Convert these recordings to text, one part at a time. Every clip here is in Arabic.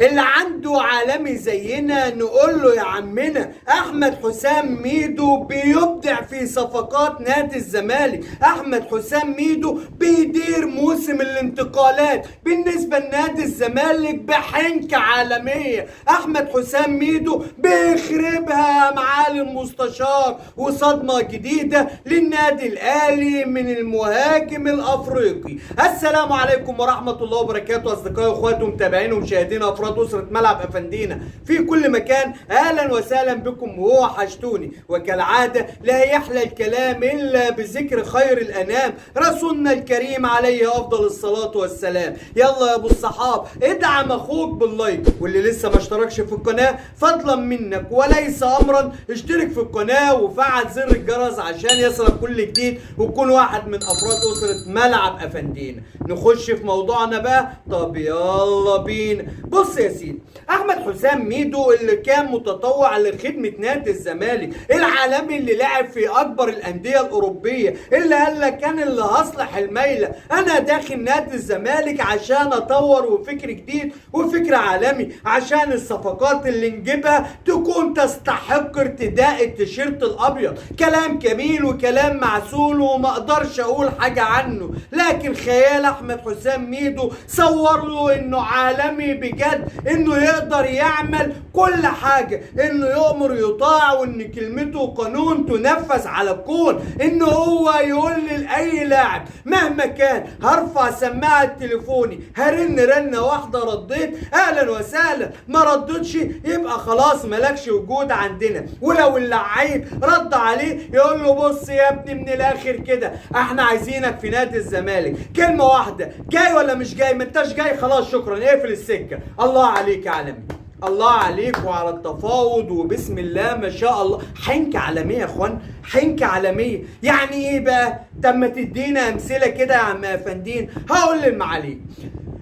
اللي عنده عالمي زينا نقول له يا عمنا احمد حسام ميدو بيبدع في صفقات نادي الزمالك. احمد حسام ميدو بيدير موسم الانتقالات بالنسبه لنادي الزمالك بحنكه عالميه. احمد حسام ميدو بيخربها يا معالي المستشار، وصدمه جديده للنادي الاهلي من المهاجم الافريقي. السلام عليكم ورحمه الله وبركاته اصدقائي واخواتي ومتابعين ومشاهدين افراد أسرة ملعب أفندينا في كل مكان. أهلا وسهلا بكم ووحشتوني، وكالعادة لا يحلى الكلام إلا بذكر خير الأنام رسولنا الكريم عليه أفضل الصلاة والسلام. يلا يا أبو الصحاب ادعم أخوك باللايك، واللي لسه ما اشتركش في القناة فضلا منك وليس أمرا اشترك في القناة وفعل زر الجرس عشان يصلك كل جديد وتكون واحد من أفراد أسرة ملعب أفندينا. نخش في موضوعنا بقى. طب يلا بينا. بص يا سيدي، احمد حسام ميدو اللي كان متطوع لخدمه نادي الزمالك العالمي اللي لعب في اكبر الانديه الاوروبيه، اللي قال لك كان اللي هصلح الميله انا داخل نادي الزمالك عشان اطور وفكر جديد وفكر عالمي عشان الصفقات اللي نجيبها تكون تستحق ارتداء التيشيرت الابيض. كلام جميل وكلام معسول وما اقدرش اقول حاجه عنه، لكن خيال احمد حسام ميدو صور له انه عالمي بجد، انه يقدر يعمل كل حاجة، انه يؤمر يطاع، وان كلمته قانون تنفذ على الكون، انه هو يقول لأي لاعب مهما كان هرفع سماعة تليفوني هرن رنة واحدة رديت اهلا وسهلا، ما ردتش يبقى خلاص ملكش وجود عندنا. ولو اللعيب رد عليه يقول له بص يا ابني من الاخر كده احنا عايزينك في نادي الزمالك، كلمة واحدة جاي ولا مش جاي؟ ما انتش جاي خلاص شكرا اقفل السكة. الله عليك يا عالمي، الله عليك وعلى التفاوض وبسم الله ما شاء الله. حنكة عالمية يا اخوان، حنكة عالمية. يعني ايه بقى؟ طب ما تدينا امثلة كده يا عم افندين. هقول للمعالي،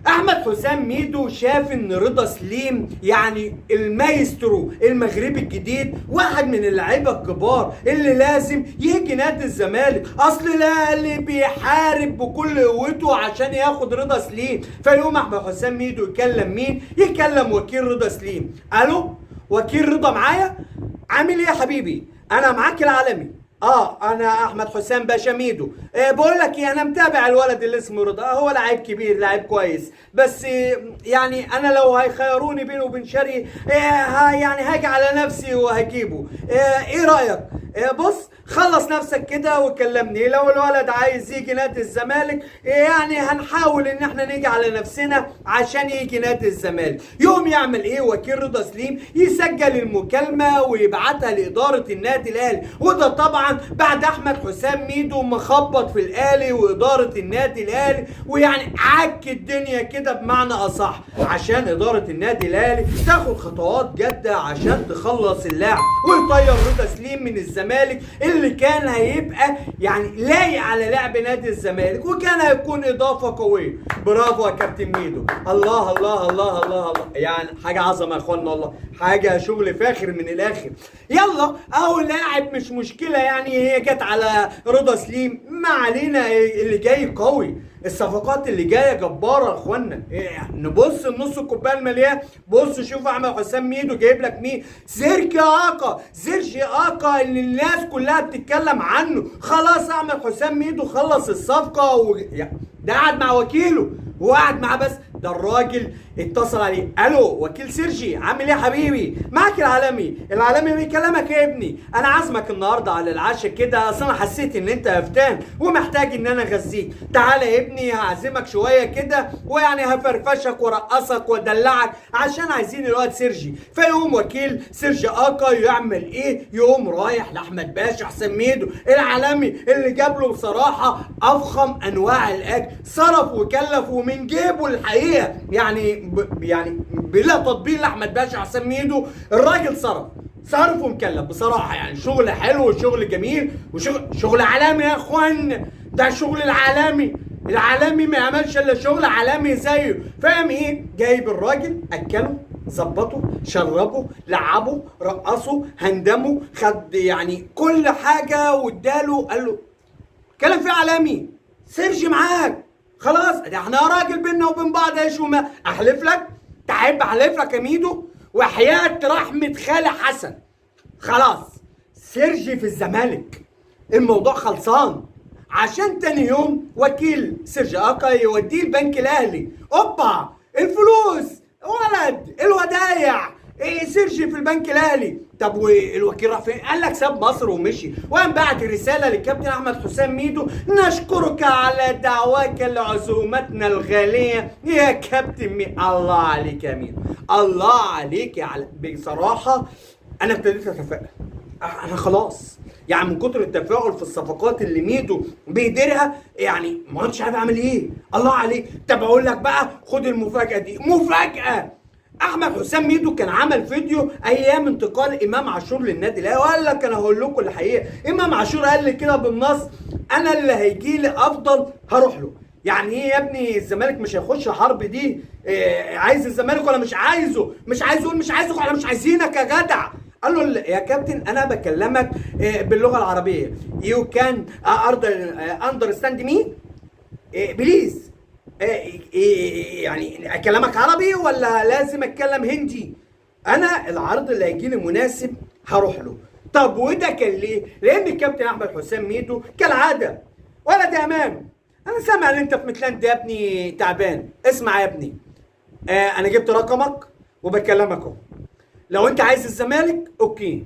احمد حسام ميدو شاف ان رضا سليم يعني المايسترو المغربي الجديد، واحد من اللعيبه الكبار اللي لازم يجي نادي الزمالك. اصل الاهلي بيحارب بكل قوته عشان ياخد رضا سليم. فيقوم احمد حسام ميدو يكلم مين؟ يكلم وكيل رضا سليم. الو وكيل رضا معايا؟ عامل ايه يا حبيبي؟ انا معاك العالمي. انا احمد حسام باشا ميدو. بقول لك ايه، انا متابع الولد اللي اسمه رضا، هو لعيب كبير لعيب كويس، بس يعني انا لو هيخيروني بينه وبين شرقي يعني هاجي على نفسي وهجيبه. ايه رايك؟ بص خلص نفسك كده وكلمني، لو الولد عايز يجي نادي الزمالك يعني هنحاول ان احنا نيجي على نفسنا عشان يجي نادي الزمالك. يوم يعمل ايه وكيل رضا سليم؟ يسجل المكالمه ويبعتها لاداره النادي الاهلي، وده طبعا بعد احمد حسام ميدو مخبط في الاهلي واداره النادي الاهلي، ويعني عك الدنيا كده بمعنى اصح عشان اداره النادي الاهلي تاخد خطوات جاده عشان تخلص اللاعب ويطير رضا سليم من الزمالك اللي كان هيبقى يعني لايق على لعب نادي الزمالك وكان هيكون اضافه قويه. برافو يا كابتن ميدو، الله الله الله الله الله، يعني حاجه عظمه يا اخوانا والله، حاجه شغل فاخر من الاخر. يلا اهو لاعب مش مشكله، يعني هي جت على رضا سليم ما علينا، اللي جاي قوي، الصفقات اللي جايه جباره يا اخوانا. نبص النص الكوبايه المليان. بص شوف احمد حسام ميدو جايب لك مين؟ سيرجي اكا اللي الناس كلها بتتكلم عنه. خلاص احمد حسام ميدو خلص الصفقه ده قاعد مع وكيله وقعد معاه، بس ده الراجل اتصل عليه. الو وكيل سيرجي عامل ايه يا حبيبي؟ معاك العالمي بيكلمك يا ابني، انا عازمك النهارده على العشاء كده، اصل انا حسيت ان انت هفتان ومحتاج ان انا اغذيك. تعالى يا ابني هعزمك شويه كده ويعني هفرفشك ورقصك وادلعك عشان عايزين الواد سيرجي. فيقوم وكيل سيرجي اكا يعمل ايه؟ يقوم رايح لاحمد باشا حسام ميدو العالمي اللي جاب له بصراحه افخم انواع الاكل، صرف وكلف ومن جيبه الحقيقه، يعني بلا تطبيل لاحمد باشا حسام ميدو الراجل صرف ومكلف بصراحه، يعني شغل حلو وشغل جميل وشغل عالمي يا اخوان. ده شغل العالمي ما يعملش الا شغل عالمي زيه. فاهم ايه؟ جايب الراجل اكله ظبطه شربه لعبه رقصه هندمه، خد يعني كل حاجه واداله، قال له كلام فيه عالمي، سيرجي معاك خلاص، ده احنا راجل بينا وبين بعض عيش وما احلف لك تعب على احلف لك يا ميدو وحياة رحمة خالي حسن، خلاص سيرجي في الزمالك الموضوع خلصان، عشان تاني يوم وكيل سيرجي اكا يوديه البنك الاهلي. اوبا الفلوس ولد الودايع سيرجي في البنك الاهلي. طب والوكيل راح فين؟ قال لك ساب مصر ومشي، وقام بعت رساله للكابتن احمد حسام ميدو: نشكرك على دعواك لعزومتنا الغاليه يا كابتن الله عليك يا ميدو، الله عليك يا بصراحه انا ابتديت اتفائل. انا خلاص يعني من كتر التفاؤل في الصفقات اللي ميدو بيديرها يعني ما كنتش عارف اعمل ايه. الله عليك. طب اقول لك بقى، خد المفاجاه دي، مفاجاه. احمد حسام ميدو كان عمل فيديو ايام انتقال امام عاشور للنادي الاهلي، وقال لك انا هقول لكم الحقيقه. امام عاشور قال لي كده بالنص: انا اللي هيجي لي افضل هروح له. يعني ايه يا ابني الزمالك مش هيخش حرب دي؟ عايز الزمالك ولا مش عايزه؟ مش عايزه مش عايزه ولا مش عايزينك يا جدع؟ قال له يا كابتن انا بكلمك باللغه العربيه. يو كان اندرستاند مي بليز. يعني اكلمك عربي ولا لازم اتكلم هندي؟ انا العرض اللي هيجي لي مناسب هروح له. طب وده كان ليه؟ لان الكابتن احمد حسام ميدو كالعاده ولد يا امام، انا سامع ان انت في ميتلاند يا ابني تعبان. اسمع يا ابني، انا جبت رقمك وبكلمك اهو. لو انت عايز الزمالك اوكي،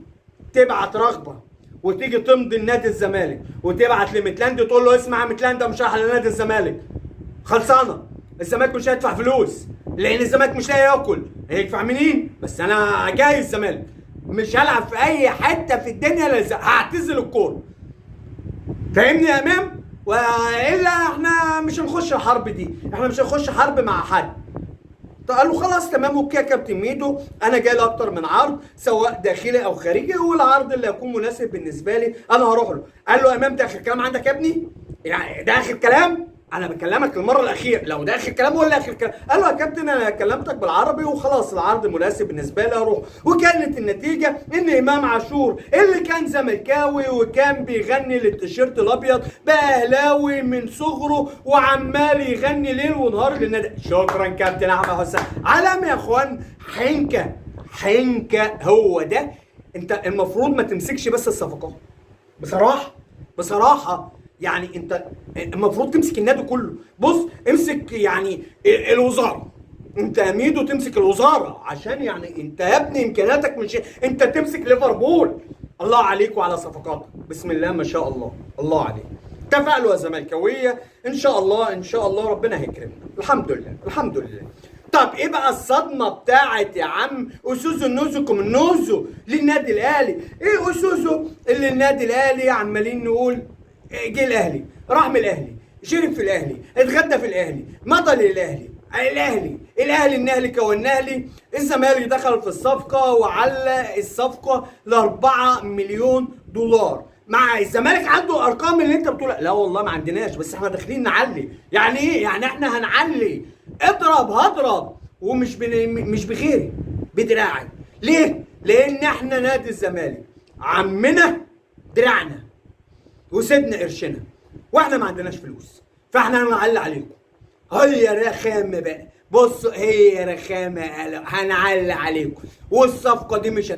تبعت رغبه وتيجي تمضي لنادي الزمالك وتبعت لميتلاند تقول له: اسمع يا ميتلاند مش رايح لنادي الزمالك، خلصانه. الزمالك مش هيدفع فلوس لان الزمالك مش لاقي ياكل، هيدفع منين؟ بس انا جاي الزمالك، مش هلعب في اي حته في الدنيا، هعتزل الكوره. فاهمني يا امام؟ والا احنا مش هنخش الحرب دي، احنا مش هنخش حرب مع حد. قال له خلاص تمام اوكي يا كابتن ميدو، انا جاي لي اكتر من عرض سواء داخلي او خارجي، والعرض اللي هيكون مناسب بالنسبه لي انا هروح له. قال له يا امام ده اخر كلام عندك يا ابني؟ يعني ده اخر كلام؟ انا بكلمك المره الاخيره، لو ده اخر كلام ولا اخر كلام؟ قال له يا كابتن انا كلمتك بالعربي وخلاص، العرض مناسب بالنسبه لي اروح. وكانت النتيجه ان امام عاشور اللي كان زملكاوي وكان بيغني للتيشيرت الابيض بقى اهلاوي من صغره وعمال يغني ليل ونهار للنادي. شكرا كابتن احمد حسام، علم يا اخوان. حنكه حنكه هو ده. انت المفروض ما تمسكش بس الصفقات، بصراحه يعني انت المفروض تمسك النادي كله. بص امسك يعني الوزاره، انت يا ميدو تمسك الوزاره، عشان يعني انت يا ابني امكانياتك مش انت تمسك ليفربول. الله عليك وعلى صفقاتك، بسم الله ما شاء الله، الله عليك. تفائلوا يا زملكاويه، ان شاء الله ان شاء الله ربنا هيكرمنا. الحمد لله الحمد لله. طب ايه بقى الصدمه بتاعت يا عم اسوزو النوزكم النوزو للنادي الاهلي؟ ايه اسوزو اللي النادي الاهلي عمالين نقول جه الاهلي، راح من الاهلي، شرب في الاهلي، اتغدى في الاهلي، مضى للاهلي، النهلي كوالنهلي. الزمالك دخل في الصفقه وعلى الصفقه ل4 مليون دولار. مع الزمالك عنده الارقام اللي انت بتقول لا والله ما عندناش، بس احنا داخلين نعلي. يعني ايه؟ يعني احنا هنعلي، اضرب هضرب، ومش مش بغيري بدراعي. ليه؟ لان احنا نادي الزمالك عمنا دراعنا وسيبنا قرشنا، واحنا ما عندناش فلوس، فاحنا هنعلي عليكم. هي رخامه بقى، بصوا هي رخامه، هنعلي عليكم. والصفقه دي مش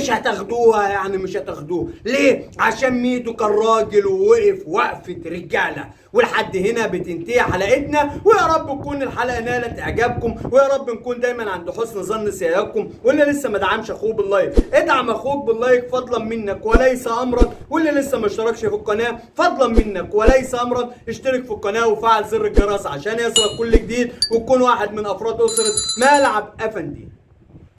هتاخدوها يعني مش هتاخدوها. ليه؟ عشان ميدو كان راجل ووقف وقفه رجاله. ولحد هنا بتنتهي حلقتنا، ويا رب تكون الحلقه نالت اعجابكم، ويا رب نكون دايما عند حسن ظن سيادتكم. واللي لسه ما دعمش اخوه باللايك ادعم اخوك باللايك فضلا منك وليس امرا. واللي لسه ما اشتركش في القناه فضلا منك وليس امرا اشترك في القناه وفعل زر الجرس عشان يصلك كل جديد، وتكون واحد من افراد اسره ملعب افندي.